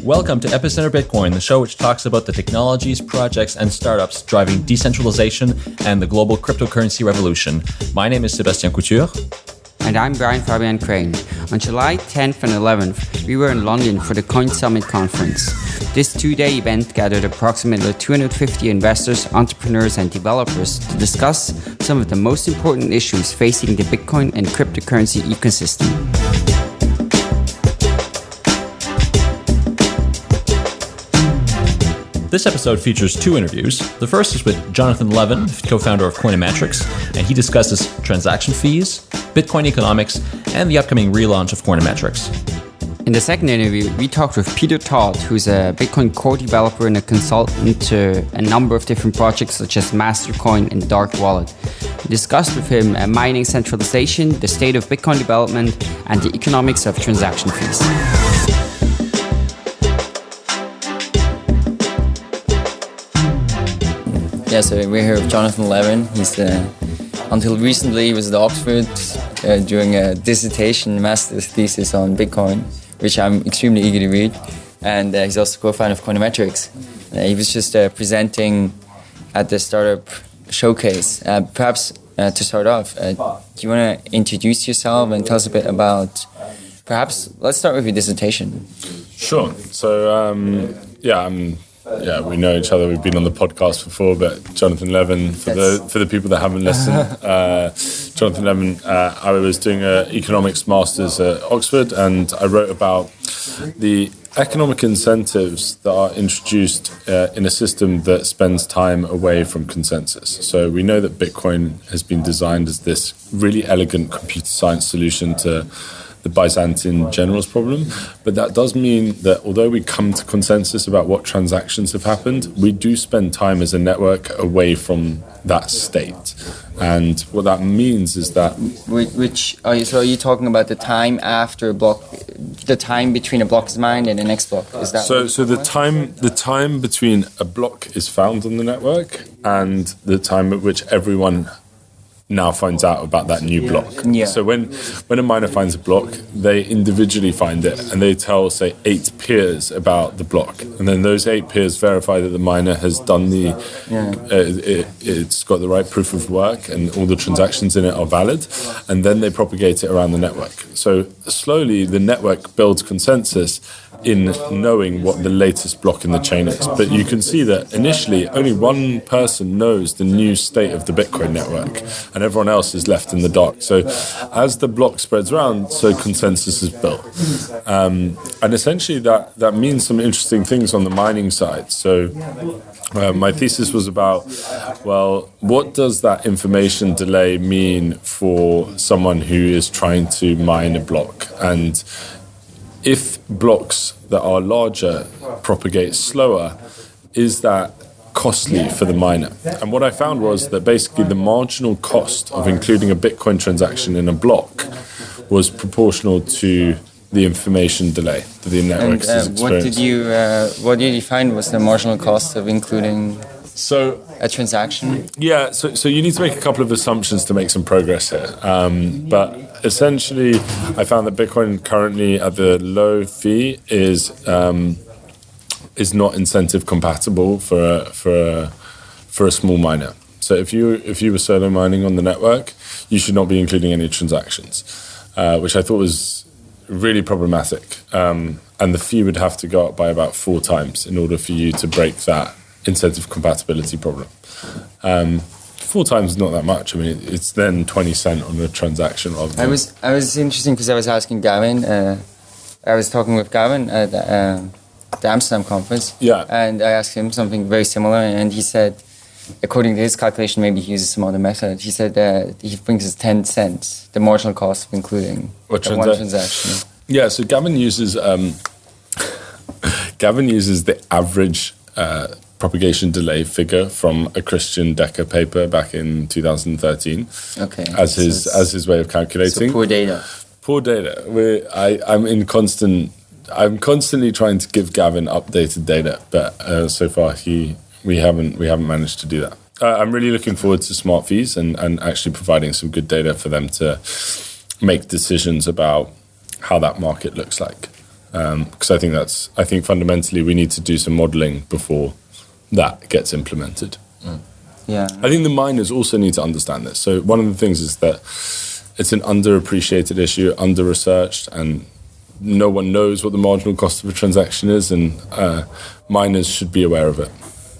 Welcome to Epicenter Bitcoin, the show which talks about the technologies, projects, and startups driving decentralization and the global cryptocurrency revolution. My name is Sebastian Couture. And I'm Brian Fabian Crane. On July 10th and 11th, we were in London for the CoinSummit conference. This two-day event gathered approximately 250 investors, entrepreneurs, and developers to discuss some of the most important issues facing the Bitcoin and cryptocurrency ecosystem. This episode features two interviews. The first is with Jonathan Levin, co-founder of Coinometrics, and he discusses transaction fees, Bitcoin economics, and the upcoming relaunch of Coinometrics. In the second interview, we talked with Peter Todd, who's a Bitcoin core developer and a consultant to a number of different projects such as Mastercoin and Dark Wallet. We discussed with him mining centralization, the state of Bitcoin development, and the economics of transaction fees. Yeah, so we're here with Jonathan Levin. He's until recently he was at Oxford doing a dissertation, master's thesis on Bitcoin, which I'm extremely eager to read. And he's also co-founder of Coinometrics. He was just presenting at the startup showcase. Perhaps to start off, do you want to introduce yourself and tell us a bit about, perhaps, let's start with your dissertation. Sure. So, we know each other. We've been on the podcast before, but Jonathan Levin, for the people that haven't listened, Jonathan Levin, I was doing an economics master's at Oxford, and I wrote about the economic incentives that are introduced in a system that spends time away from consensus. So we know that Bitcoin has been designed as this really elegant computer science solution to the Byzantine generals problem, but that does mean that although we come to consensus about what transactions have happened, we do spend time as a network away from that state. And what that means is that So are you talking about the time after a block, the time between a block is mined and the next block? Is that so the time between a block is found on the network and the time at which everyone now finds out about that new block. Yeah. So when a miner finds a block, they individually find it and they tell, say, 8 peers about the block. And then those 8 peers verify that the miner has done it's got the right proof of work and all the transactions in it are valid. And then they propagate it around the network. So slowly the network builds consensus in knowing what the latest block in the chain is. But you can see that initially only one person knows the new state of the Bitcoin network, and everyone else is left in the dark. So as the block spreads around, so consensus is built. And essentially that means some interesting things on the mining side. So my thesis was about, well, what does that information delay mean for someone who is trying to mine a block? And if blocks that are larger propagate slower, is that costly for the miner? And what I found was that basically the marginal cost of including a Bitcoin transaction in a block was proportional to the information delay that the network is experiencing. What did you find was the marginal cost of including a transaction? Yeah, so you need to make a couple of assumptions to make some progress here. But essentially, I found that Bitcoin currently at the low fee is not incentive compatible for a small miner. So if you were solo mining on the network, you should not be including any transactions, which I thought was really problematic. And the fee would have to go up by about 4 times in order for you to break that incentive compatibility problem. 4 times is not that much. I mean, it's then 20 cents on a transaction. I was interesting because I was asking Gavin. I was talking with Gavin at the Amsterdam conference. Yeah. And I asked him something very similar, and he said, according to his calculation, maybe he uses some other method. He said he thinks it's 10 cents, the marginal cost of including one transaction. Yeah. So Gavin uses the average propagation delay figure from a Christian Decker paper back in 2013. Okay. As his way of calculating. So poor data. Poor data. I'm constantly trying to give Gavin updated data, but so far we haven't managed to do that. I'm really looking forward to smart fees and actually providing some good data for them to make decisions about how that market looks like. because I think fundamentally we need to do some modeling before that gets implemented. Yeah. I think the miners also need to understand this. So one of the things is that it's an underappreciated issue, under-researched, and no one knows what the marginal cost of a transaction is, and miners should be aware of it,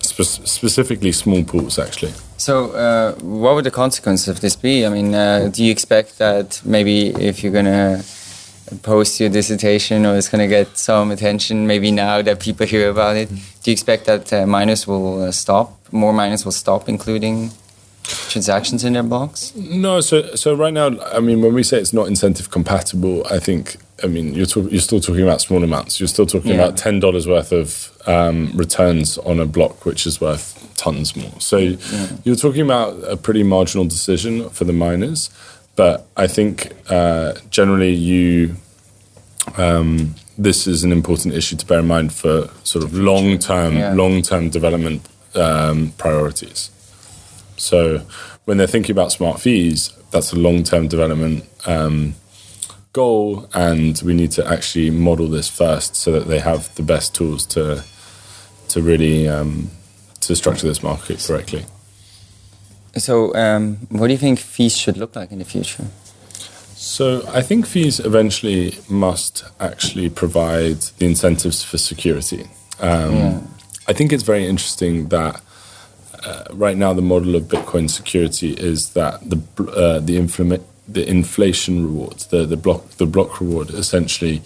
specifically small pools, actually. So what would the consequences of this be? I mean, do you expect that maybe if you're going to post your dissertation or it's going to get some attention, maybe now that people hear about it, do you expect that more miners will stop including transactions in their blocks? No, so right now, I mean, when we say it's not incentive compatible, you're still talking about small amounts. You're still talking about $10 worth of returns on a block, which is worth tons more. So you're talking about a pretty marginal decision for the miners. But I think generally this is an important issue to bear in mind for sort of long-term development priorities. So when they're thinking about smart fees, that's a long-term development goal, and we need to actually model this first so that they have the best tools to really to structure this market correctly. So what do you think fees should look like in the future? So I think fees eventually must actually provide the incentives for security. I think it's very interesting that right now the model of Bitcoin security is that the inflation reward, the block reward, essentially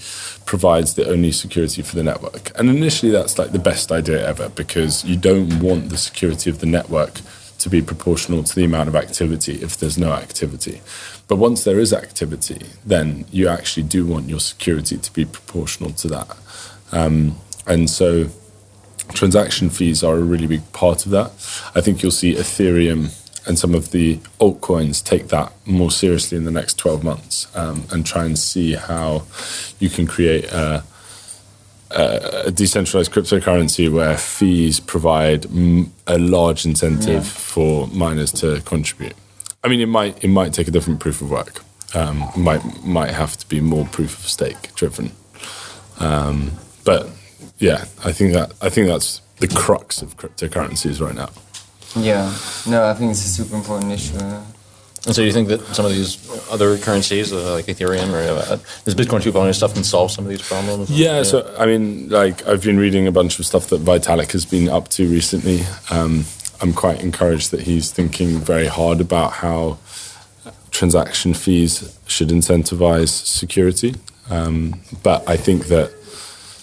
provides the only security for the network. And initially that's like the best idea ever, because you don't want the security of the network to be proportional to the amount of activity if there's no activity. But once there is activity, then you actually do want your security to be proportional to that. And so transaction fees are a really big part of that. I think you'll see Ethereum and some of the altcoins take that more seriously in the next 12 months and try and see how you can create a decentralized cryptocurrency where fees provide a large incentive for miners to contribute. I mean, it might take a different proof of work. Might have to be more proof of stake driven. But yeah, I think that's the crux of cryptocurrencies right now. Yeah, no, I think it's a super important issue. And so you think that some of these other currencies, like Ethereum or this Bitcoin 2.0 stuff, can solve some of these problems? Yeah, so I mean, like I've been reading a bunch of stuff that Vitalik has been up to recently. I'm quite encouraged that he's thinking very hard about how transaction fees should incentivize security. But I think that...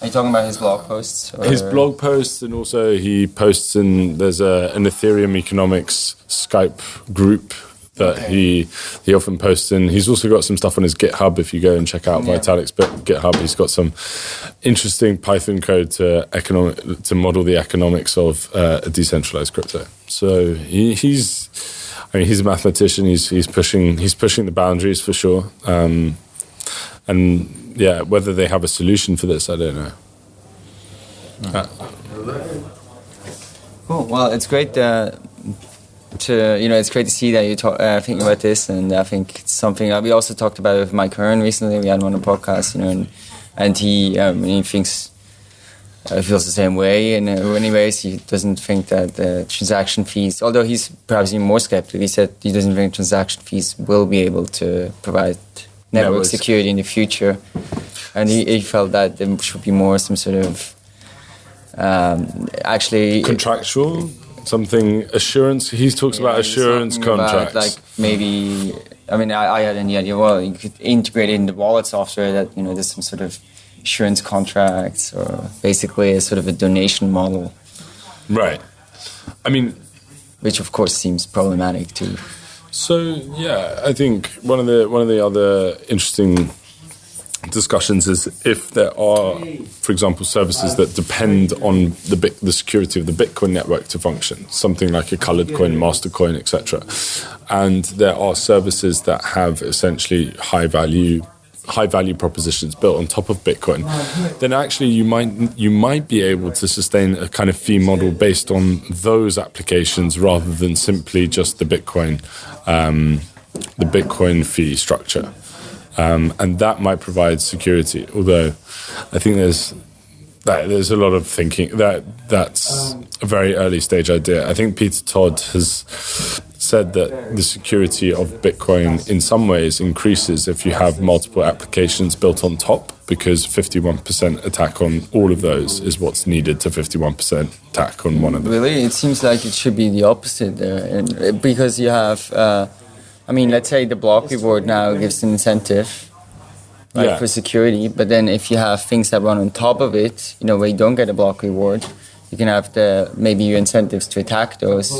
Are you talking about his blog posts? Or? His blog posts, and also he posts there's an Ethereum economics Skype group that he often posts in. He's also got some stuff on his GitHub. If you go and check out Vitalik's GitHub, he's got some interesting Python code to model the economics of a decentralized crypto. So he's a mathematician. He's pushing the boundaries for sure. And yeah, whether they have a solution for this, I don't know. Cool. Well, it's great it's great to see that you're thinking about this, and I think it's something that we also talked about with Mike Hearn recently. We had him on the podcast, and he feels the same way. In many ways, he doesn't think that the transaction fees, although he's perhaps even more skeptical, he said he doesn't think transaction fees will be able to provide network security in the future, and he felt that there should be more some sort of actually contractual. Something assurance. He talks about assurance contracts. Like maybe, I had an idea. Well, you could integrate it in the wallet software that there's some sort of assurance contracts, or basically a sort of a donation model. Right. I mean, which of course seems problematic too. So yeah, I think one of the other interesting discussions is if there are, for example, services that depend on the security of the Bitcoin network to function, something like a colored coin, Mastercoin, etc. And there are services that have essentially high value propositions built on top of Bitcoin, then actually you might be able to sustain a kind of fee model based on those applications rather than simply just the Bitcoin fee structure. and that might provide security. Although I think there's a lot of thinking that's a very early stage idea. I think Peter Todd has said that the security of Bitcoin in some ways increases if you have multiple applications built on top, because 51% attack on all of those is what's needed to 51% attack on one of them. Really? It seems like it should be the opposite there. And because you have, let's say the block reward now gives an incentive, right, for security. But then if you have things that run on top of it, where you don't get a block reward, you can have maybe your incentives to attack those.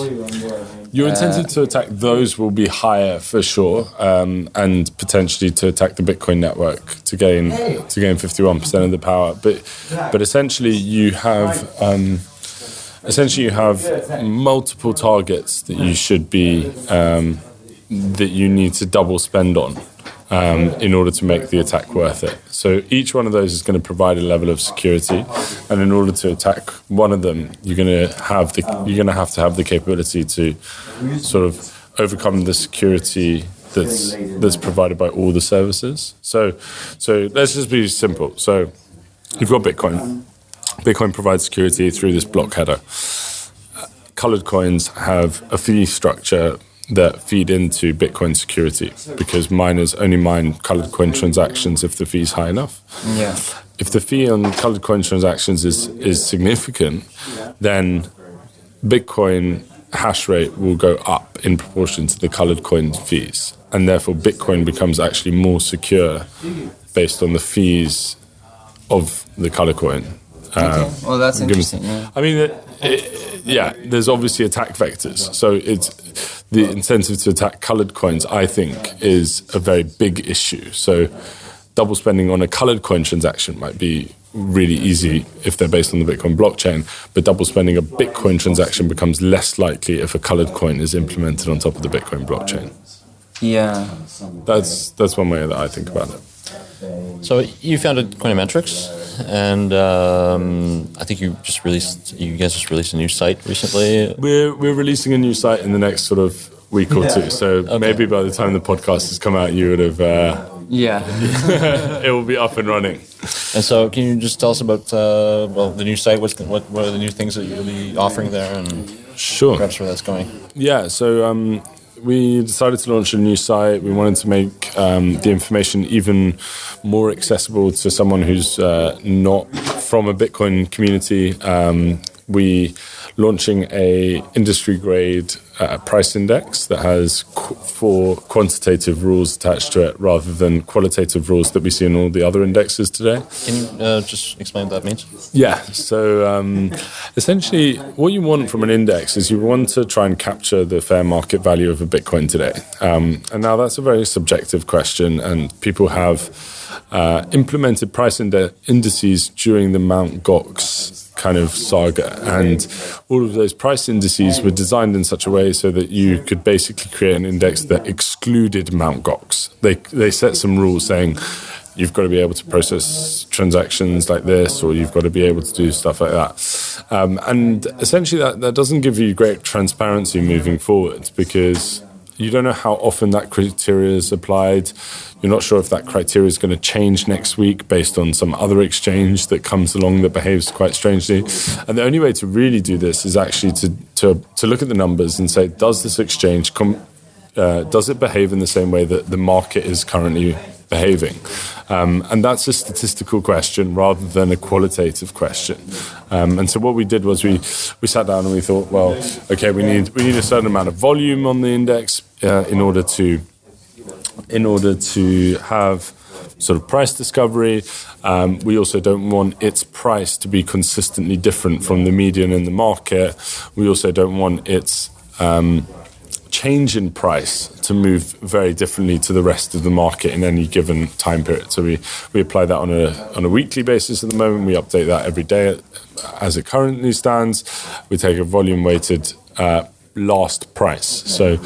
Your incentive to attack those will be higher for sure, and potentially to attack the Bitcoin network to gain 51% of the power. But essentially you have multiple targets that you should be that you need to double spend on. In order to make the attack worth it. So each one of those is going to provide a level of security, and in order to attack one of them, you're going to have to have the capability to sort of overcome the security that's provided by all the services. So let's just be simple. So you've got Bitcoin. Bitcoin provides security through this block header. Colored coins have a fee structure that feed into Bitcoin security, because miners only mine colored coin transactions if the fee is high enough. Yeah. If the fee on colored coin transactions is significant, then Bitcoin hash rate will go up in proportion to the colored coin fees, and therefore Bitcoin becomes actually more secure based on the fees of the colored coin. Okay. Well, that's interesting. Yeah. There's obviously attack vectors. So it's the incentive to attack colored coins, I think, is a very big issue. So double spending on a colored coin transaction might be really easy if they're based on the Bitcoin blockchain, but double spending a Bitcoin transaction becomes less likely if a colored coin is implemented on top of the Bitcoin blockchain. Yeah. That's one way that I think about it. So you founded Coinometrics, and I think you guys just released a new site recently. We're releasing a new site in the next sort of week or two. So maybe by the time the podcast has come out, you would have. It will be up and running. And so, can you just tell us about the new site? What are the new things that you'll be offering there, and sure, perhaps where that's going? Yeah. So. We decided to launch a new site. We wanted to make the information even more accessible to someone who's not from a Bitcoin community. We launching a industry-grade price index that has 4 quantitative rules attached to it, rather than qualitative rules that we see in all the other indexes today. Can you just explain what that means? Yeah. So essentially, what you want from an index is you want to try and capture the fair market value of a Bitcoin today. And now that's a very subjective question, and people have implemented price indices during the Mt. Gox kind of saga, and all of those price indices were designed in such a way so that you could basically create an index that excluded Mt. Gox. They set some rules saying you've got to be able to process transactions like this, or you've got to be able to do stuff like that. And essentially that doesn't give you great transparency moving forward, because you don't know how often that criteria is applied. You're not sure if that criteria is going to change next week based on some other exchange that comes along that behaves quite strangely. And the only way to really do this is actually to look at the numbers and say, does this exchange, does it behave in the same way that the market is currently behaving? And that's a statistical question rather than a qualitative question. And so what we did was we sat down and we thought, well, okay, we need a certain amount of volume on the index in order to have sort of price discovery. We also don't want its price to be consistently different from the median in the market. We also don't want its change in price to move very differently to the rest of the market in any given time period. So we apply that on a weekly basis at the moment. We update that every day as it currently stands. We take a volume-weighted last price. So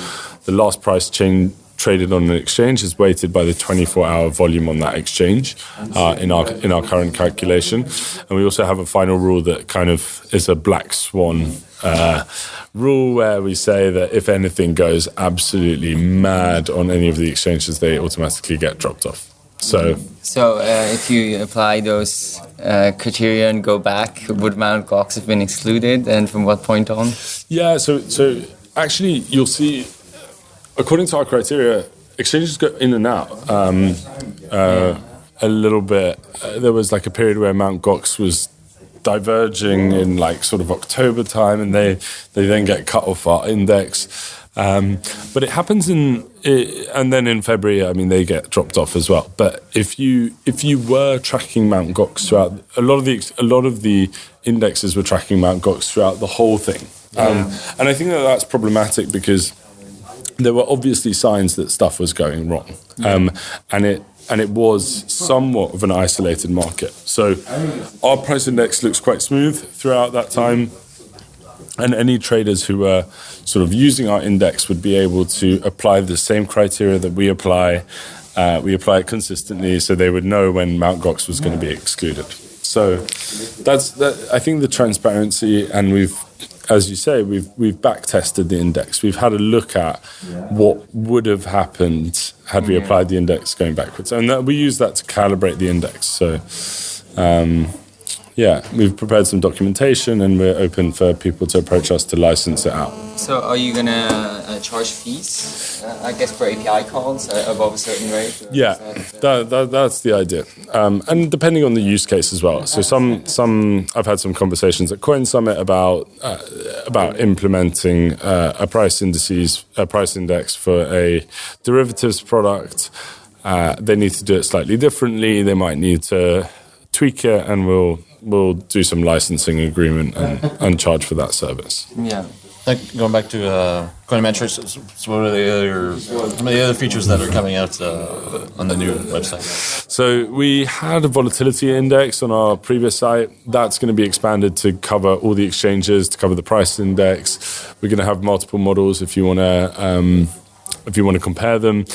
the last price traded on an exchange is weighted by the 24-hour volume on that exchange in our current calculation. And we also have a final rule that kind of is a black swan rule, where we say that if anything goes absolutely mad on any of the exchanges, they automatically get dropped off. So if you apply those criteria and go back, would Mt. Gox have been excluded, and from what point on? Yeah, so actually you'll see, according to our criteria, exchanges go in and out a little bit. There was like a period where Mt. Gox was diverging in like sort of October time, and they then get cut off our index. But it happens and then in February, I mean, they get dropped off as well. But if you were tracking Mt. Gox throughout, a lot of the indexes were tracking Mt. Gox throughout the whole thing. And I think that's problematic because there were obviously signs that stuff was going wrong. And it was somewhat of an isolated market. So our price index looks quite smooth throughout that time. And any traders who were sort of using our index would be able to apply the same criteria that we apply. We apply it consistently, so they would know when Mt. Gox was going to be excluded. So that's I think the transparency, and as you say, we've back tested the index. We've had a look at what would have happened had we applied the index going backwards, and we use that to calibrate the index. So. We've prepared some documentation, and we're open for people to approach us to license it out. So are you going to charge fees, I guess, for API calls above a certain rate? Yeah, that's the idea. And depending on the use case as well. So some I've had some conversations at CoinSummit about implementing a price index for a derivatives product. They need to do it slightly differently. They might need to tweak it, and we'll do some licensing agreement and charge for that service. Yeah. Going back to Coinometrics, so what are some of the other features that are coming out on the new website? So we had a volatility index on our previous site. That's going to be expanded to cover all the exchanges, to cover the price index. We're going to have multiple models if you want to compare them.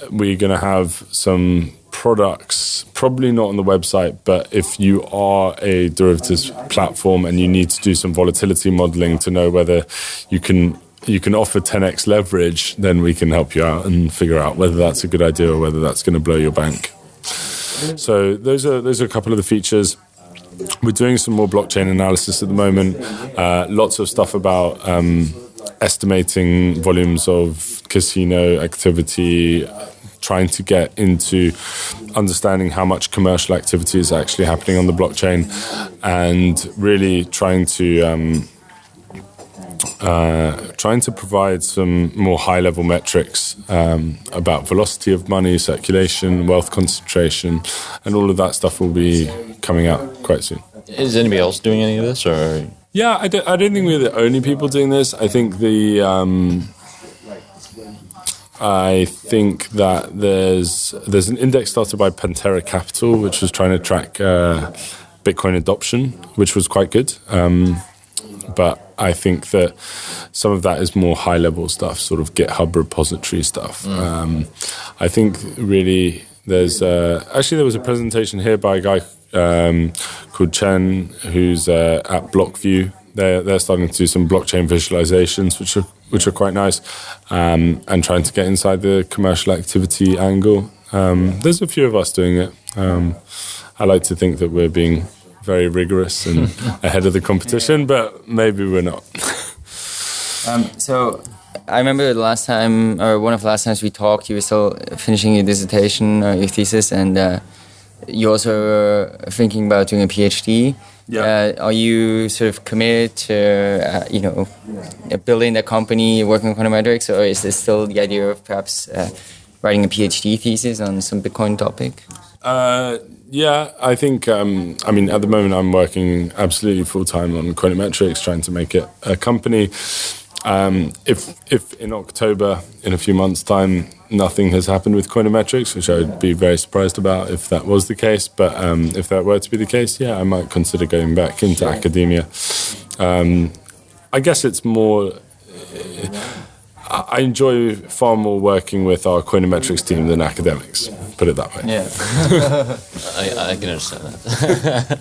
We're going to have some products, probably not on the website, but if you are a derivatives platform and you need to do some volatility modeling to know whether you can offer 10x leverage, then we can help you out and figure out whether that's a good idea or whether that's going to blow your bank. So those are a couple of the features. We're doing some more blockchain analysis at the moment. Lots of stuff about estimating volumes of casino activity, trying to get into understanding how much commercial activity is actually happening on the blockchain, and really trying to provide some more high-level metrics about velocity of money, circulation, wealth concentration, and all of that stuff will be coming out quite soon. Is anybody else doing any of this, or? Yeah, I don't think we're the only people doing this. I think that there's an index started by Pantera Capital, which was trying to track Bitcoin adoption, which was quite good. But I think that some of that is more high-level stuff, sort of GitHub repository stuff. I think really there was a presentation here by a guy called Chen, who's at BlockView. They're starting to do some blockchain visualizations, which are quite nice, and trying to get inside the commercial activity angle. There's a few of us doing it. I like to think that we're being very rigorous and ahead of the competition, but maybe we're not. So I remember the last time, or one of the last times we talked, you were still finishing your dissertation or your thesis, and you also were thinking about doing a PhD. Yeah. Are you sort of committed to, building a company, working on Coinometrics, or is there still the idea of perhaps writing a PhD thesis on some Bitcoin topic? Yeah, I think, at the moment I'm working absolutely full-time on Coinometrics, trying to make it a company. If in October, in a few months' time, nothing has happened with Coinometrics, which I would be very surprised about if that was the case, but if that were to be the case, yeah, I might consider going back into academia. I guess it's more... I enjoy far more working with our Coinometrics team than academics, put it that way. Yeah. I can understand that.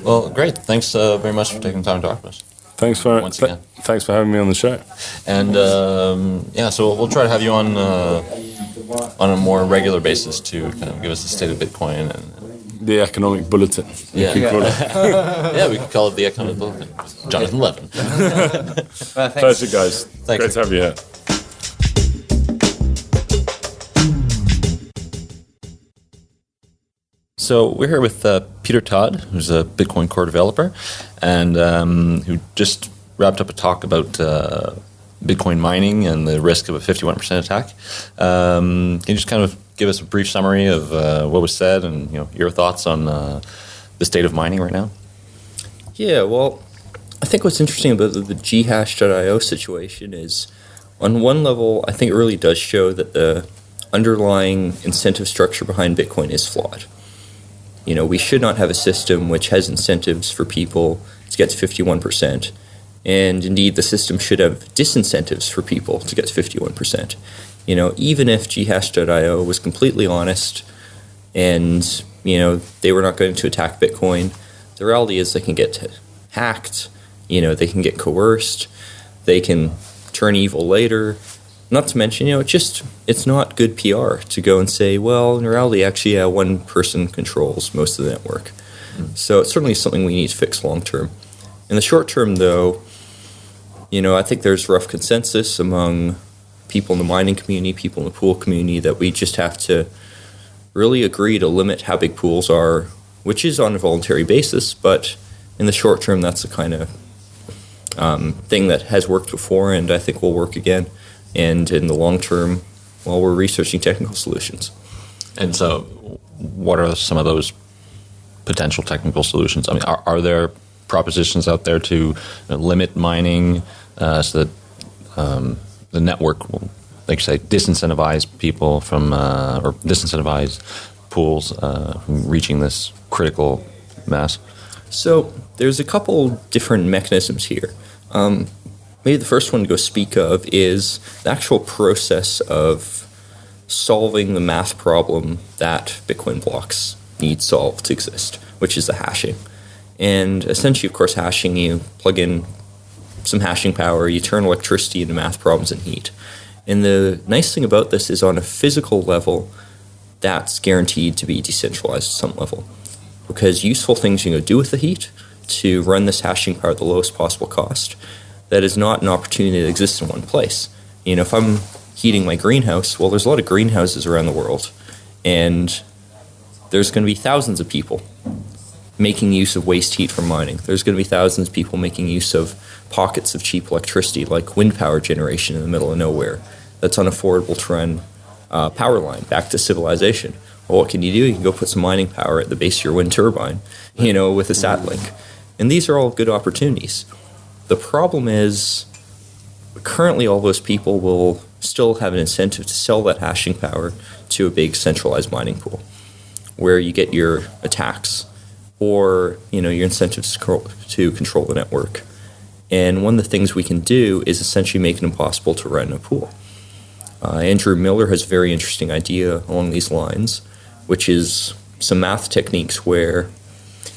Well, great. Thanks very much for taking the time to talk to us. Thanks for having me on the show. And so we'll try to have you on on a more regular basis to kind of give us the state of Bitcoin and The economic bulletin. Yeah. We could call it. yeah, we could call it the economic bulletin. Jonathan Levin. Well, thanks. Pleasure, guys. Thanks. Great to have you here. So we're here with Peter Todd, who's a Bitcoin core developer, and who just wrapped up a talk about Bitcoin mining and the risk of a 51% attack. Can you just kind of give us a brief summary of what was said and your thoughts on the state of mining right now? Yeah, well, I think what's interesting about the ghash.io situation is, on one level, I think it really does show that the underlying incentive structure behind Bitcoin is flawed. We should not have a system which has incentives for people to get to 51%. And indeed, the system should have disincentives for people to get to 51%. Even if ghash.io was completely honest and, they were not going to attack Bitcoin, the reality is they can get hacked, they can get coerced, they can turn evil later. Not to mention, it's not good PR to go and say, well, in reality, actually, one person controls most of the network. So it's certainly something we need to fix long term. In the short term, though, I think there's rough consensus among people in the mining community, people in the pool community, that we just have to really agree to limit how big pools are, which is on a voluntary basis, but in the short term, that's the kind of thing that has worked before and I think will work again. And in the long term, well, we're researching technical solutions. And so what are some of those potential technical solutions? I mean, are there propositions out there to limit mining so that the network will, like you say, disincentivize people from, or disincentivize pools from reaching this critical mass? So there's a couple different mechanisms here. Maybe the first one to go speak of is the actual process of solving the math problem that Bitcoin blocks need solved to exist, which is the hashing. And essentially, of course, hashing, you plug in some hashing power, you turn electricity into math problems and heat. And the nice thing about this is on a physical level, that's guaranteed to be decentralized at some level. Because useful things you can do with the heat to run this hashing power at the lowest possible cost, that is not an opportunity that exists in one place. If I'm heating my greenhouse, well, there's a lot of greenhouses around the world, and there's going to be thousands of people making use of waste heat from mining. There's going to be thousands of people making use of pockets of cheap electricity, like wind power generation in the middle of nowhere. That's unaffordable to run power line back to civilization. Well, what can you do? You can go put some mining power at the base of your wind turbine, with a sat link. And these are all good opportunities. The problem is, currently all those people will still have an incentive to sell that hashing power to a big centralized mining pool, where you get your attacks or your incentives to control the network. And one of the things we can do is essentially make it impossible to run a pool. Andrew Miller has a very interesting idea along these lines, which is some math techniques where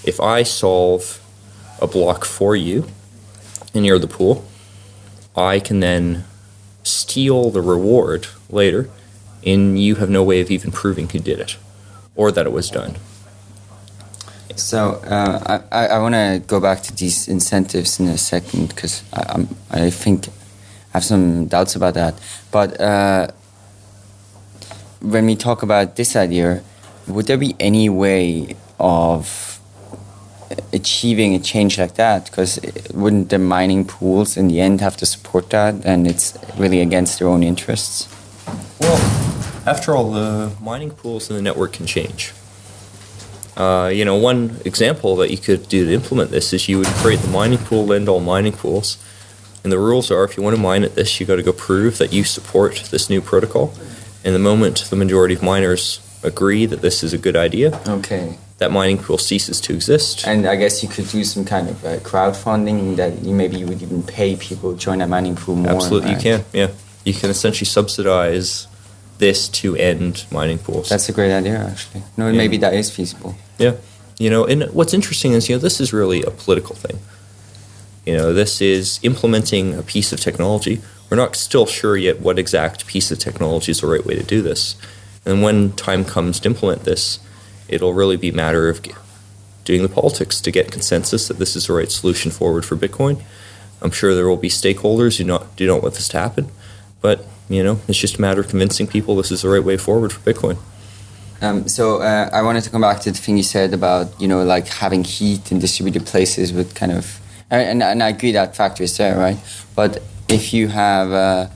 if I solve a block for you and you're the pool, I can then steal the reward later, and you have no way of even proving who did it or that it was done. So I want to go back to these incentives in a second, because I think I have some doubts about that. But when we talk about this idea, would there be any way of achieving a change like that? Because wouldn't the mining pools in the end have to support that, and it's really against their own interests? Well, after all, the mining pools in the network can change. One example that you could do to implement this is you would create the mining pool, lend all mining pools. And the rules are, if you want to mine at this, you got to go prove that you support this new protocol. And the moment the majority of miners agree that this is a good idea, okay, that mining pool ceases to exist. And I guess you could do some kind of crowdfunding that maybe you would even pay people to join that mining pool more. Absolutely, right? you can. Yeah, you can essentially subsidize this to end mining pools. That's a great idea, actually. No, Yeah. maybe that is feasible. Yeah, and what's interesting is this is really a political thing. This is implementing a piece of technology we're not still sure yet what exact piece of technology is the right way to do this. And when time comes to implement this, it'll really be a matter of doing the politics to get consensus that this is the right solution forward for Bitcoin. I'm sure there will be stakeholders who do not want this to happen, but it's just a matter of convincing people this is the right way forward for Bitcoin. So I wanted to come back to the thing you said about like having heat in distributed places with kind of, and I agree that factor is there, right? But if you have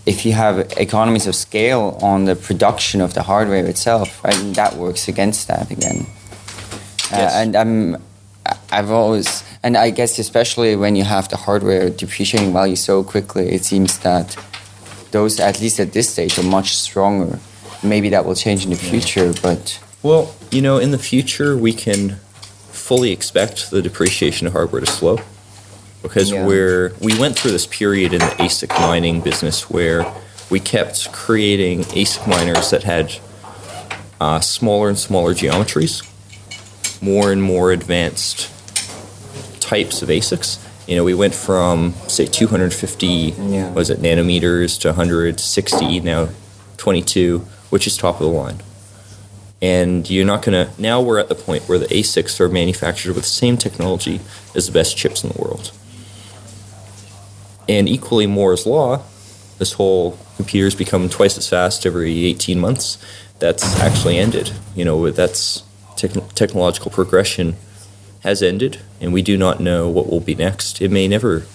economies of scale on the production of the hardware itself, right, and that works against that again. Yes. And I've always, and I guess especially when you have the hardware depreciating value so quickly, it seems that those, at least at this stage, are much stronger. Maybe that will change in the future, but... Well, in the future, we can fully expect the depreciation of hardware to slow, because we went through this period in the ASIC mining business where we kept creating ASIC miners that had smaller and smaller geometries, more and more advanced types of ASICs. We went from, say, 250 nanometers to 160, now 22, which is top of the line. And you're not going to... Now we're at the point where the ASICs are manufactured with the same technology as the best chips in the world. And equally, Moore's Law, this whole computers become twice as fast every 18 months, that's actually ended. That's technological progression has ended, and we do not know what will be next. It may never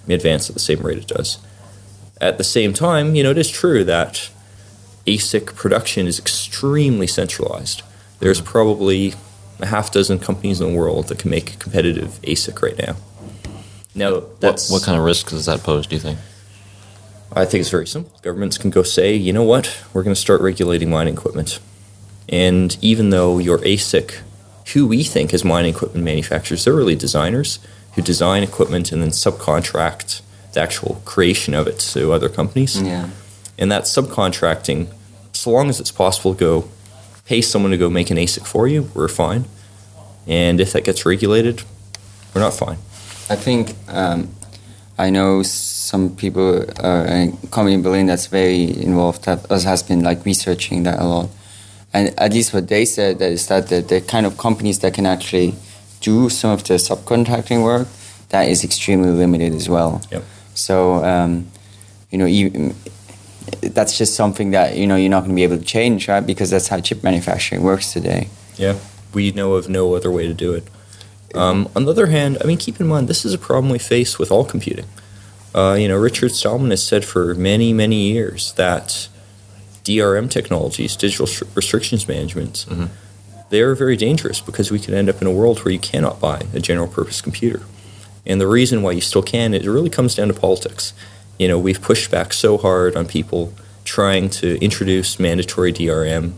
advance at the same rate it does. At the same time, it is true that ASIC production is extremely centralized. There's probably a half dozen companies in the world that can make a competitive ASIC right now. Now, what kind of risk does that pose, do you think? I think it's very simple. Governments can go say, you know what, we're going to start regulating mining equipment. And even though your ASIC, who we think as mining equipment manufacturers, they're really designers who design equipment and then subcontract the actual creation of it to other companies. Yeah. And that subcontracting, so long as it's possible to go pay someone to go make an ASIC for you, we're fine. And if that gets regulated, we're not fine. I think I know some people, a company in Berlin that's very involved, has been like researching that a lot. And at least what they said is that the kind of companies that can actually do some of the subcontracting work, that is extremely limited as well. Yep. So, even, that's just something that, you're not going to be able to change, right? Because that's how chip manufacturing works today. Yeah, we know of no other way to do it. On the other hand, keep in mind, this is a problem we face with all computing. Richard Stallman has said for many, many years that DRM technologies, digital restrictions management, they are very dangerous because we could end up in a world where you cannot buy a general purpose computer. And the reason why you still can, it really comes down to politics. We've pushed back so hard on people trying to introduce mandatory DRM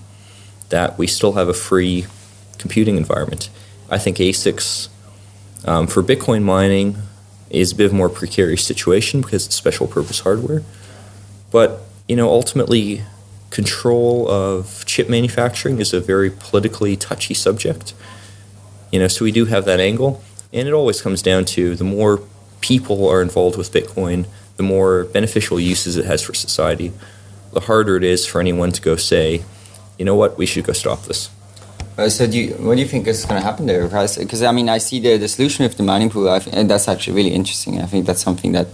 that we still have a free computing environment. I think ASICs for Bitcoin mining is a bit of a more precarious situation because it's special purpose hardware. But, ultimately, control of chip manufacturing is a very politically touchy subject. So we do have that angle. And it always comes down to the more people are involved with Bitcoin, the more beneficial uses it has for society, the harder it is for anyone to go say, you know what, we should go stop this. So what do you think is going to happen there? Because, I see the solution with the mining pool, and that's actually really interesting. I think that's something that,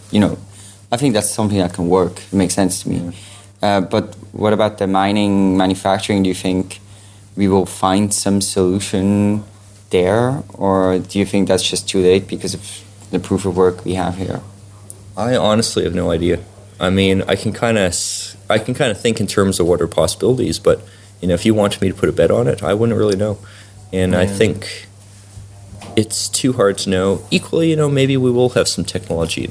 I think that's something that can work. It makes sense to me. But what about the mining manufacturing? Do you think we will find some solution there? Or do you think that's just too late because of the proof of work we have here? I honestly have no idea. I can kind of think in terms of what are possibilities, but if you wanted me to put a bet on it, I wouldn't really know. And I think it's too hard to know. Equally, maybe we will have some technology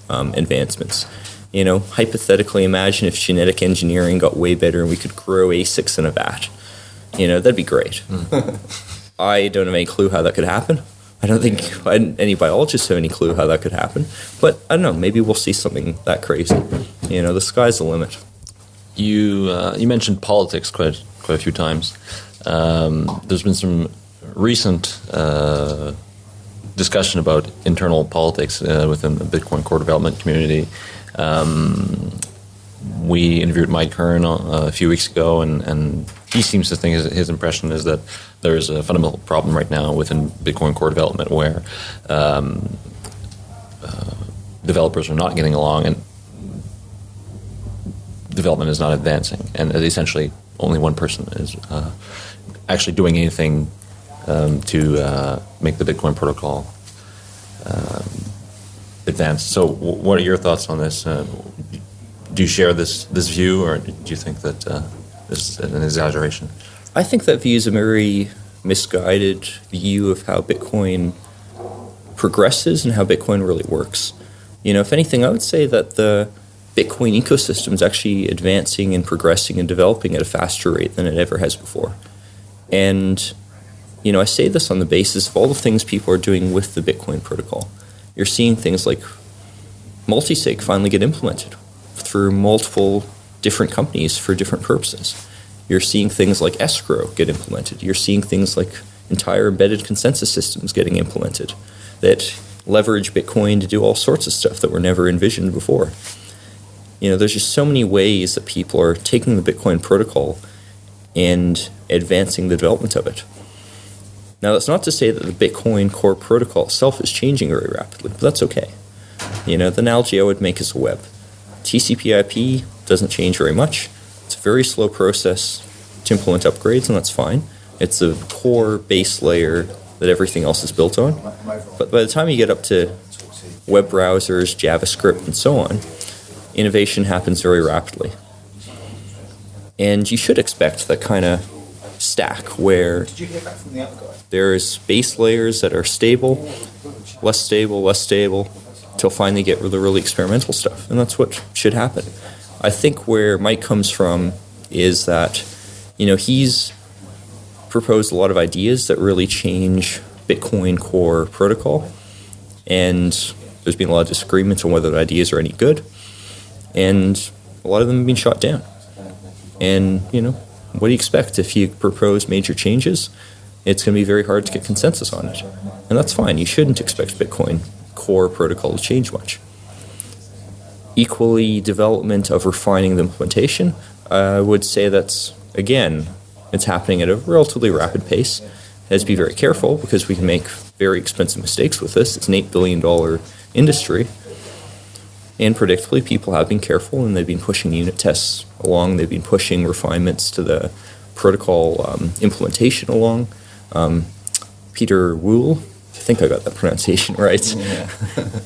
advancements. Hypothetically, imagine if genetic engineering got way better and we could grow ASICs in a vat. That'd be great. I don't have any clue how that could happen. I don't think any biologists have any clue how that could happen. But I don't know, maybe we'll see something that crazy. The sky's the limit. You mentioned politics quite a few times. There's been some recent discussion about internal politics within the Bitcoin core development community. We interviewed Mike Hearn a few weeks ago, and he seems to think his impression is that there is a fundamental problem right now within Bitcoin core development where developers are not getting along and development is not advancing, and essentially only one person is actually doing anything to make the Bitcoin protocol advance. So what are your thoughts on this? Do you share this view, or do you think that this is an exaggeration? I think that view is a very misguided view of how Bitcoin progresses and how Bitcoin really works. If anything, I would say that the Bitcoin ecosystem is actually advancing and progressing and developing at a faster rate than it ever has before. And, I say this on the basis of all the things people are doing with the Bitcoin protocol. You're seeing things like multisig finally get implemented through multiple different companies for different purposes. You're seeing things like escrow get implemented. You're seeing things like entire embedded consensus systems getting implemented that leverage Bitcoin to do all sorts of stuff that were never envisioned before. There's just so many ways that people are taking the Bitcoin protocol and advancing the development of it. Now, that's not to say that the Bitcoin core protocol itself is changing very rapidly, but that's okay. The analogy I would make is a web. TCP/IP doesn't change very much. It's a very slow process to implement upgrades, and that's fine. It's a core base layer that everything else is built on. But by the time you get up to web browsers, JavaScript, and so on, innovation happens very rapidly. And you should expect that kind of stack where there's base layers that are stable, less stable, till finally get the really experimental stuff. And that's what should happen. I think where Mike comes from is that, he's proposed a lot of ideas that really change Bitcoin core protocol. And there's been a lot of disagreements on whether the ideas are any good. And a lot of them have been shot down. And, what do you expect? If you propose major changes, it's going to be very hard to get consensus on it. And that's fine. You shouldn't expect Bitcoin core protocol to change much. Equally, development of refining the implementation, I would say that's, again, it's happening at a relatively rapid pace. It has to be very careful because we can make very expensive mistakes with this. It's an $8 billion industry. And predictably, people have been careful, and they've been pushing unit tests along. They've been pushing refinements to the protocol implementation along. Peter Wool, I think I got that pronunciation right.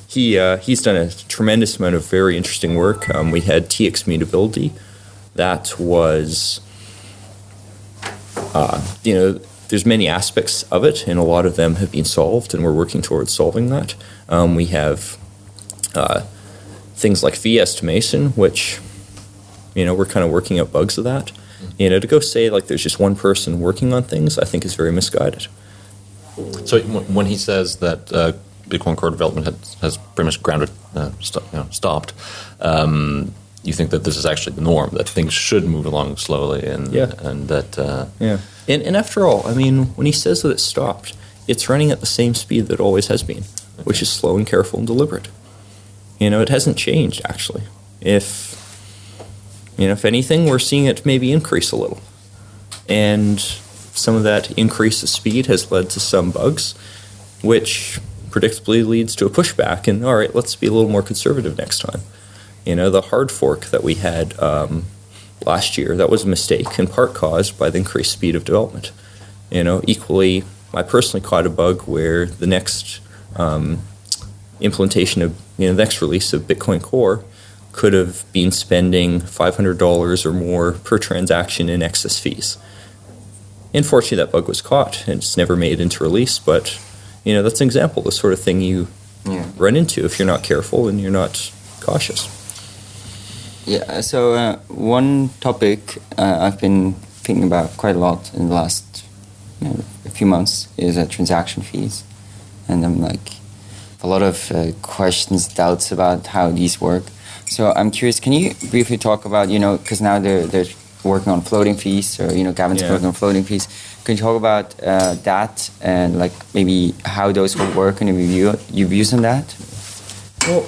Yeah. He's done a tremendous amount of very interesting work. We had TX mutability. That was, there's many aspects of it, and a lot of them have been solved, and we're working towards solving that. We have things like fee estimation, which, we're kind of working out bugs of that. To go say like there's just one person working on things, I think is very misguided. So when he says that Bitcoin core development has pretty much stopped, you think that this is actually the norm, that things should move along slowly, and that And after all, when he says that it stopped, it's running at the same speed that it always has been, which is slow and careful and deliberate. It hasn't changed, actually. If anything, we're seeing it maybe increase a little. And some of that increase of speed has led to some bugs, which predictably leads to a pushback. And, all right, let's be a little more conservative next time. The hard fork that we had last year, that was a mistake, in part caused by the increased speed of development. Equally, I personally caught a bug where the next implementation of, the next release of Bitcoin Core could have been spending $500 or more per transaction in excess fees. Unfortunately, that bug was caught, and it's never made into release, but, that's an example of the sort of thing you run into if you're not careful and you're not cautious. Yeah, so one topic I've been thinking about quite a lot in the last a few months is transaction fees. And I'm a lot of questions, doubts about how these work. So I'm curious, can you briefly talk about, because now there's working on floating fees, or Gavin's working on floating fees. Can you talk about that and like maybe how those will work and your views on that? Well,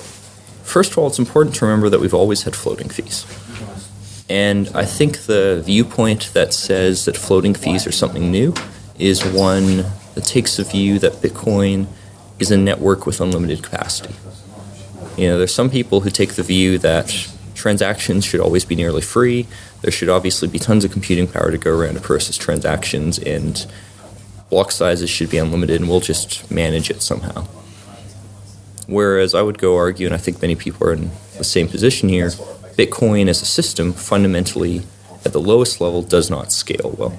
first of all, it's important to remember that we've always had floating fees. And I think the viewpoint that says that floating fees are something new is one that takes the view that Bitcoin is a network with unlimited capacity. There's some people who take the view that transactions should always be nearly free. There should obviously be tons of computing power to go around to process transactions, and block sizes should be unlimited, and we'll just manage it somehow. Whereas I would go argue, and I think many people are in the same position here, Bitcoin as a system fundamentally at the lowest level does not scale well,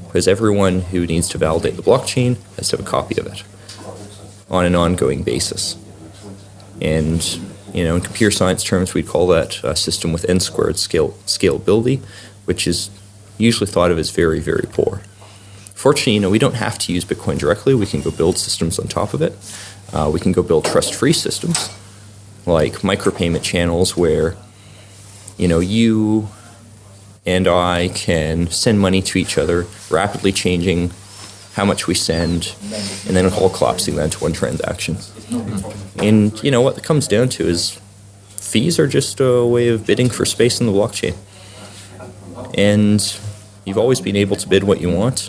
because everyone who needs to validate the blockchain has to have a copy of it on an ongoing basis. And in computer science terms, we'd call that a system with n-squared scalability, which is usually thought of as very, very poor. Fortunately, we don't have to use Bitcoin directly. We can go build systems on top of it. We can go build trust-free systems, like micropayment channels where, you and I can send money to each other, rapidly changing how much we send, and then all collapsing that into one transaction. And what it comes down to is fees are just a way of bidding for space in the blockchain. And you've always been able to bid what you want.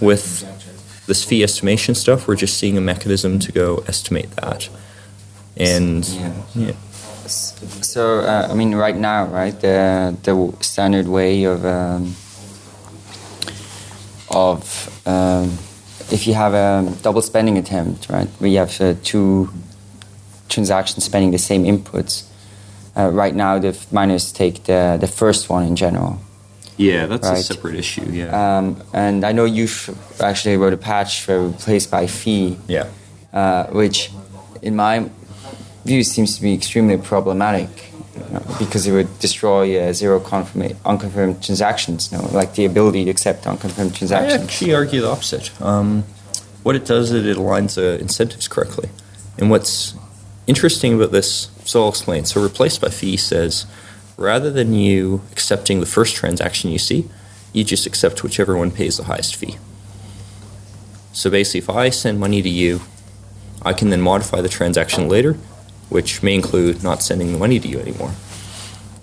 With this fee estimation stuff, we're just seeing a mechanism to go estimate that. And So, right now, right, the standard way of if you have a double spending attempt, right, where you have two transactions spending the same inputs, right now the miners take the first one in general. Yeah, that's right? a separate issue, yeah. And I know you've actually wrote a patch for replaced by fee, which in my view seems to be extremely problematic, because it would destroy unconfirmed transactions, like the ability to accept unconfirmed transactions. I actually argue the opposite. What it does is it aligns incentives correctly. And what's interesting about this, so I'll explain. So replaced by fee says, rather than you accepting the first transaction you see, you just accept whichever one pays the highest fee. So basically, if I send money to you, I can then modify the transaction later, which may include not sending the money to you anymore.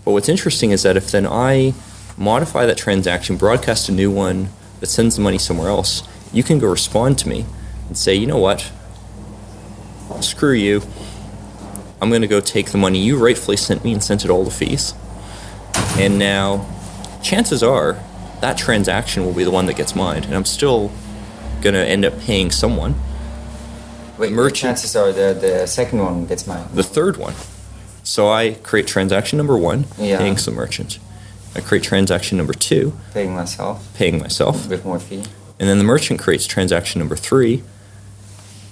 But what's interesting is that if then I modify that transaction, broadcast a new one that sends the money somewhere else, you can go respond to me and say, you know what, screw you. I'm going to go take the money you rightfully sent me and sent it all the fees. And now, chances are, that transaction will be the one that gets mined, and I'm still going to end up paying someone. Wait, chances are the second one gets mined. The third one. So I create transaction number 1, Yeah. paying some merchant. I create transaction number 2, Paying myself. with more fee. And then the merchant creates transaction number 3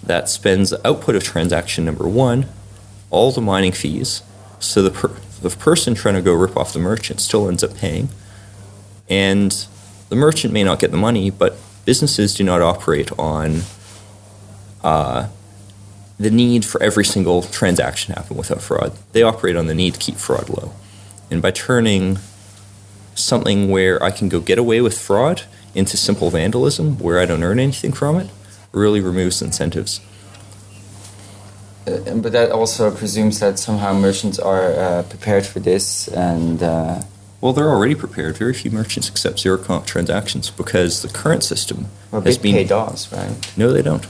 that spends the output of transaction number 1, all the mining fees. So the person trying to go rip off the merchant still ends up paying. And the merchant may not get the money, but businesses do not operate on the need for every single transaction to happen without fraud. They operate on the need to keep fraud low. And by turning something where I can go get away with fraud into simple vandalism, where I don't earn anything from it, really removes incentives. But that also presumes that somehow merchants are prepared for this, and Well, they're already prepared. Very few merchants accept zero-comp transactions because the current system has been... BitPay does, right? No, they don't.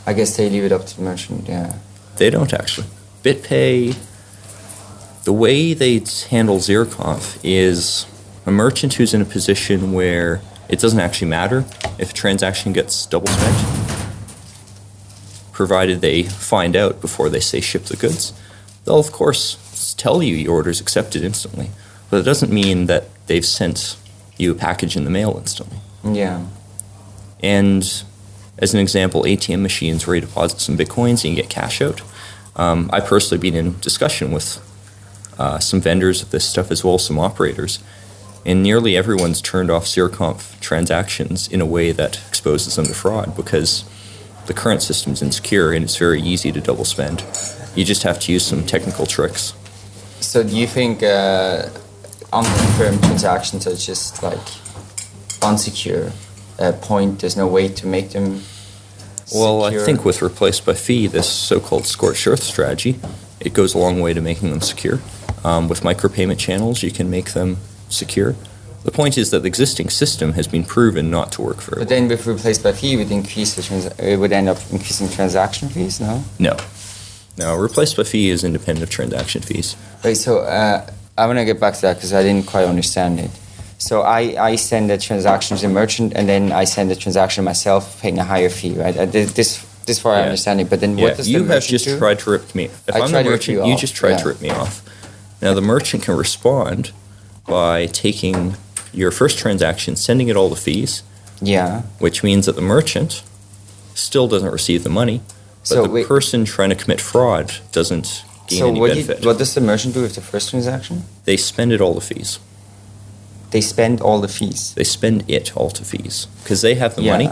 I guess they leave it up to the merchant, yeah. They don't, actually. BitPay, the way they handle zero-comp is a merchant who's in a position where it doesn't actually matter if a transaction gets double spent, provided they find out before they say ship the goods. They'll, of course, tell you your order's accepted instantly, but it doesn't mean that they've sent you a package in the mail instantly. Yeah. And as an example, ATM machines where you deposit some Bitcoins and you get cash out. I personally been in discussion with some vendors of this stuff as well as some operators, and nearly everyone's turned off zero-comp transactions in a way that exposes them to fraud because the current system's insecure and it's very easy to double spend. You just have to use some technical tricks. So do you think, unconfirmed transactions are just like unsecure. Point. There's no way to make them. Well, secure. I think with replaced by fee, this so-called scorched earth strategy, it goes a long way to making them secure. With micropayment channels, you can make them secure. The point is that the existing system has been proven not to work very But well. then, with replaced by fee, it would it would end up increasing transaction fees. No. No, replaced by fee is independent of transaction fees. Wait. So I want to get back to that because I didn't quite understand it. So I send a transaction to the merchant, and then I send a transaction myself, paying a higher fee, right? This far I Yeah. understand it. But then Yeah, what does the you have merchant just do? tried to rip me. If I I'm tried the to rip you merchant, you off, just tried yeah. to rip me off. Now the merchant can respond by taking your first transaction, sending it all the fees, Yeah. which means that the merchant still doesn't receive the money, but So the wait- person trying to commit fraud doesn't gain So any benefit. what does the merchant do with the first transaction? They spend it all to fees. They spend all the fees. They spend it all to fees because they have the money.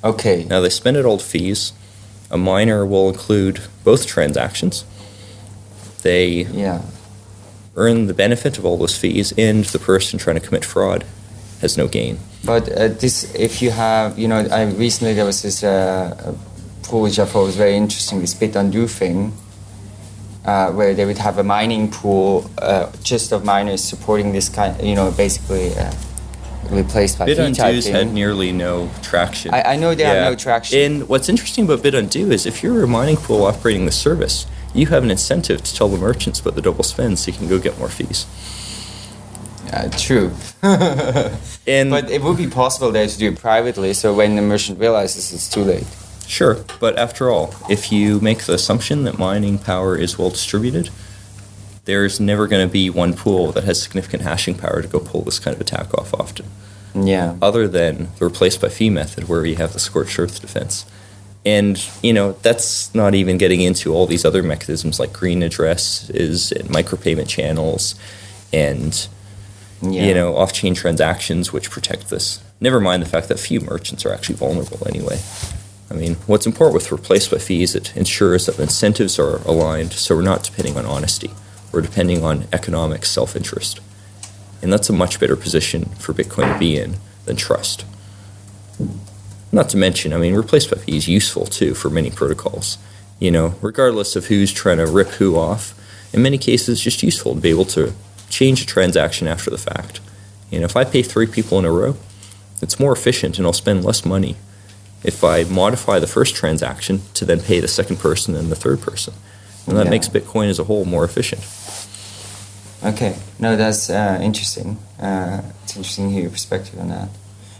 Okay. Now they spend it all to fees. A miner will include both transactions. They Yeah. earn the benefit of all those fees, and the person trying to commit fraud has no gain. But this, if you have, recently there was this pool which I thought was very interesting, this bit undo thing, where they would have a mining pool just of miners supporting this kind, basically replaced by fee type BitUndo's thing. had nearly no traction. I know they have no traction. And what's interesting about BitUndo is if you're a mining pool operating the service, you have an incentive to tell the merchants about the double spend so you can go get more fees. True. And But it would be possible there to do it privately, so when the merchant realizes it's too late. sure, but after all, if you make the assumption that mining power is well distributed, there's never going to be one pool that has significant hashing power to go pull this kind of attack off often, Yeah. other than the replaced by fee method where you have the scorched earth defense. And, that's not even getting into all these other mechanisms like green addresses and micropayment channels and, off-chain transactions which protect this. Never mind the fact that few merchants are actually vulnerable anyway. I mean, what's important with replaced by fees, it ensures that the incentives are aligned so we're not depending on honesty. We're depending on economic self-interest. And that's a much better position for Bitcoin to be in than trust. Not to mention, replaced by fee is useful too for many protocols. Regardless of who's trying to rip who off, in many cases it's just useful to be able to change a transaction after the fact. If I pay 3 people in a row, it's more efficient and I'll spend less money if I modify the first transaction to then pay the second person and the third person. And that Yeah. makes Bitcoin as a whole more efficient. Okay. No, that's interesting. It's interesting to hear your perspective on that.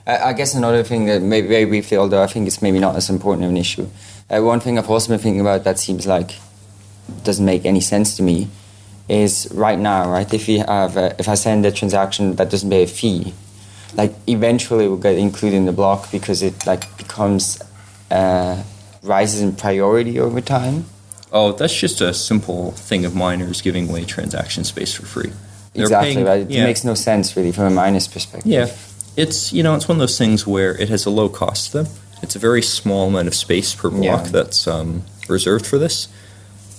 I guess another thing that maybe very briefly, although I think it's maybe not as important of an issue, one thing I've also been thinking about that seems like doesn't make any sense to me is right now, right? If I send a transaction that doesn't pay a fee, like eventually it will get included in the block because it becomes rises in priority over time. Oh, that's just a simple thing of miners giving away transaction space for free. They're Exactly, paying- right? It yeah. makes no sense really from a miner's perspective. Yeah, it's it's one of those things where it has a low cost to them. It's a very small amount of space per block Yeah. that's reserved for this.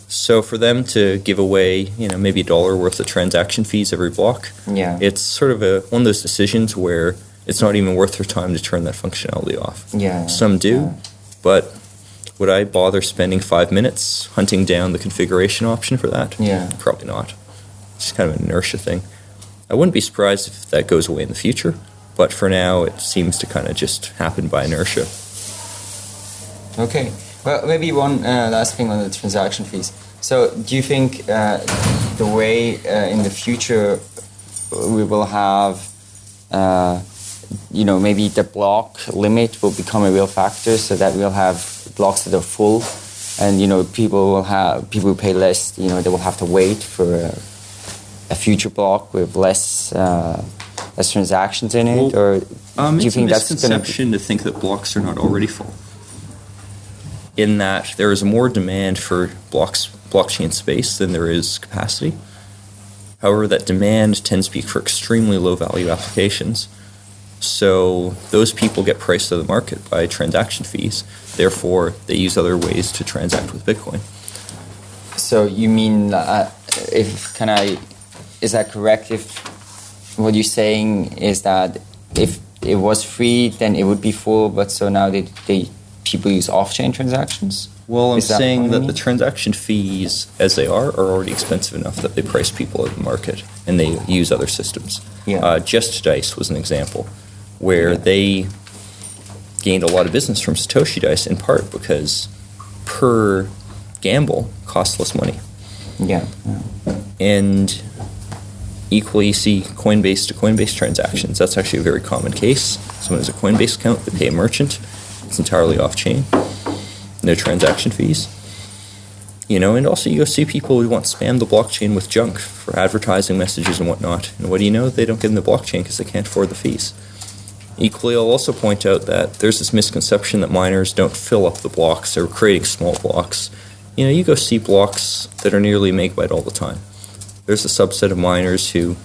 So for them to give away maybe $1 worth of transaction fees every block, Yeah. it's sort of one of those decisions where it's not even worth their time to turn that functionality off. Yeah. Some do, Yeah. but would I bother spending 5 minutes hunting down the configuration option for that? Yeah. Probably not. It's kind of an inertia thing. I wouldn't be surprised if that goes away in the future, but for now it seems to kind of just happen by inertia. Okay. Well, maybe one last thing on the transaction fees. So, do you think the way in the future we will have, maybe the block limit will become a real factor, so that we'll have blocks that are full, and people who pay less, they will have to wait for a future block with less transactions in it, or do you think that's going to? It's a misconception to think that blocks are not already full. In that there is more demand for blockchain space than there is capacity. However, that demand tends to be for extremely low value applications. So those people get priced out of the market by transaction fees. Therefore, they use other ways to transact with Bitcoin. So you mean is that correct? what you're saying is that if it was free, then it would be full, but so now people use off-chain transactions? Well, I'm Is that saying what you that mean? the transaction fees, as they are already expensive enough that they price people out of the market, and they use other systems. Yeah. Just Dice was an example where they gained a lot of business from Satoshi Dice in part because per gamble costs less money. Yeah. And equally, you see Coinbase to Coinbase transactions. That's actually a very common case. Someone has a Coinbase account, they pay a merchant. It's entirely off-chain. No transaction fees. And also you go see people who want to spam the blockchain with junk for advertising messages and whatnot. And what do you know? They don't get in the blockchain because they can't afford the fees. Equally, I'll also point out that there's this misconception that miners don't fill up the blocks. They're creating small blocks. You go see blocks that are nearly a megabyte all the time. There's a subset of miners who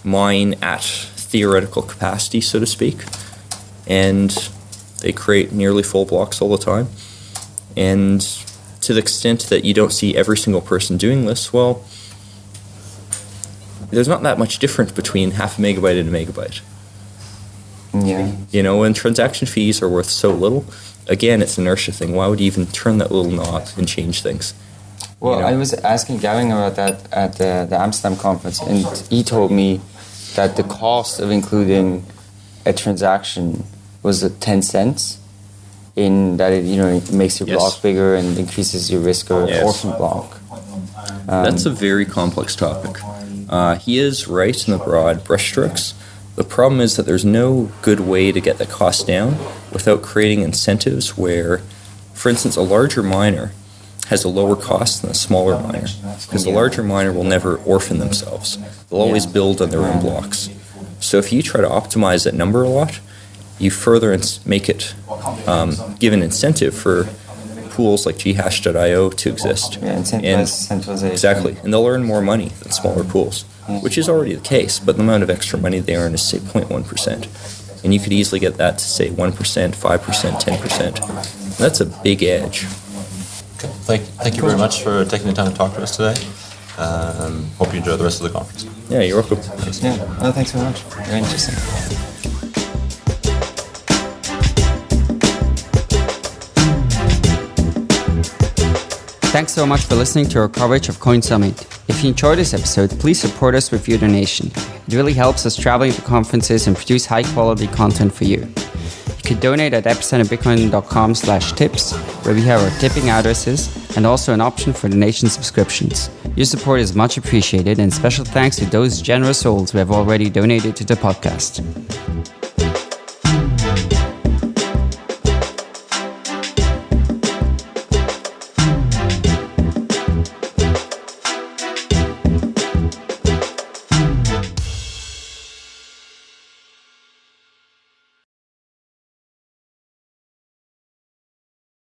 mine at theoretical capacity, so to speak, and they create nearly full blocks all the time. And to the extent that you don't see every single person doing this, well, there's not that much difference between half a megabyte and a megabyte. Yeah. When transaction fees are worth so little, again, it's an inertia thing. Why would you even turn that little knob and change things? Well, I was asking Gavin about that at the Amsterdam conference, and he told me that the cost of including a transaction was 10 cents. In that it makes your block bigger and increases your risk of orphan block. That's a very complex topic. He is right in the broad brushstrokes. The problem is that there's no good way to get the cost down without creating incentives where, for instance, a larger miner has a lower cost than a smaller miner, because the larger miner will never orphan themselves. They'll always build on their own blocks. So if you try to optimize that number a lot, you further make it give an incentive for pools like ghash.io to exist. Yeah, incentivize centralization. Exactly. And they'll earn more money than smaller pools, which is already the case, but the amount of extra money they earn is, say, 0.1%. And you could easily get that to, say, 1%, 5%, 10%. That's a big edge. Okay. Thank you very much for taking the time to talk to us today. Hope you enjoy the rest of the conference. Yeah, you're welcome. Yeah. Well, thanks very much. Very interesting. Thanks so much for listening to our coverage of CoinSummit. If you enjoyed this episode, please support us with your donation. It really helps us traveling to conferences and produce high-quality content for you. You can donate at epicenterbitcoin.com/tips, where we have our tipping addresses and also an option for donation subscriptions. Your support is much appreciated, and special thanks to those generous souls who have already donated to the podcast.